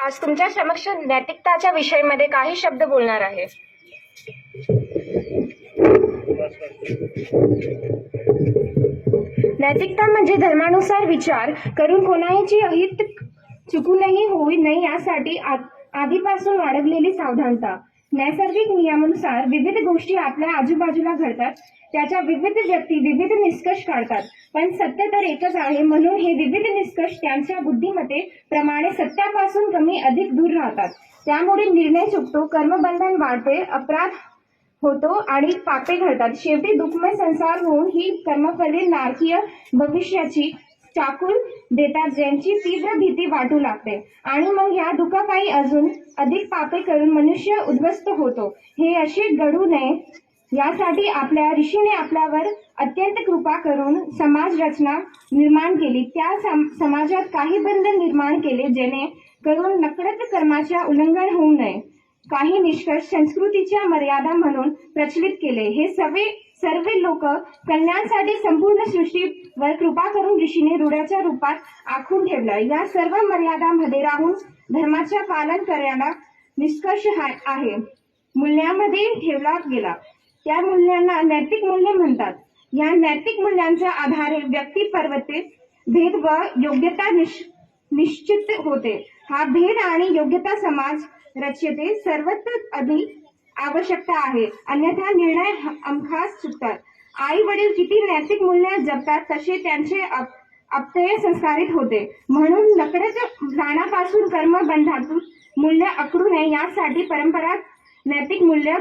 आज तुमच्या समक्ष नैतिकताच्या विषयामध्ये काही शब्द बोलणार आहे। नैतिकता म्हणजे धर्मानुसार विचार करून कोणाची अहित चुकूनही होऊ नये यासाठी आधीपासून बाळगलेली सावधानता। नैसर्गिक नियमानुसार विविध गोष्टी आपल्या आजूबाजूला घडतात, त्याच्या विविध व्यक्ती विविध निष्कर्ष काढतात, पण सत्य तर एकच आहे, म्हणून हे विविध निष्कर्ष त्यांच्या बुद्धिमत्ते प्रमाणे सत्यापासून कमी अधिक दूर राहतात। त्यामुळे निर्णय चुकतो, कर्मबंधन वाढते, अपराध होतो आणि पापे घडतात। शेवटी दुःखमय संसार होऊन ही कर्मफले नारकीय भविष्याची चाकूल देतात, ज्यांची तीव्र भीती वाटू लागते आणि मग या दुःखापायी अजून अधिक पापे करून मनुष्य उद्ध्वस्त होतो। हे असे घडू नये यासाठी आपल्या ऋषीने आपल्यावर अत्यंत कृपा करून समाज रचना निर्माण केली। त्या समाजात काही बंधन निर्माण केले, जेणे करून नकळत कर्माच्या उल्लंघन होऊ नये। काही निष्कर्ष संस्कृतीच्या मर्यादा म्हणून प्रचलित केले। हे सर्व लोक कल्याणासाठी संपूर्ण सृष्टीवर कृपा करून ऋषीने रूढाच्या रूपात आखून ठेवलं। या सर्व मर्यादांमध्ये राहून धर्माचे पालन करण्याला निष्कर्ष आहे मूल्यांमध्ये ठेवला गेला। त्या मूल्यांना नैतिक मूल्य म्हणतात। या नैतिक मूल्यांच्या आधारे व्यक्ती प्रवर्ते भेद व योग्यता निश्चित होते। हा भेद आणि योग्यता समाज रचनेत सर्वत्र अधिक आवश्यकता आहे, अन्यथा निर्णय हमखास चुकतात। आई वडील किती नैतिक मूल्य जपतात तसे त्यांचे अपत्यय संस्कारित होते। म्हणून नकळत जाण्यापासून कर्मबंधातून मूल्य आखडू नये यासाठी परंपरा नैतिक मूल्य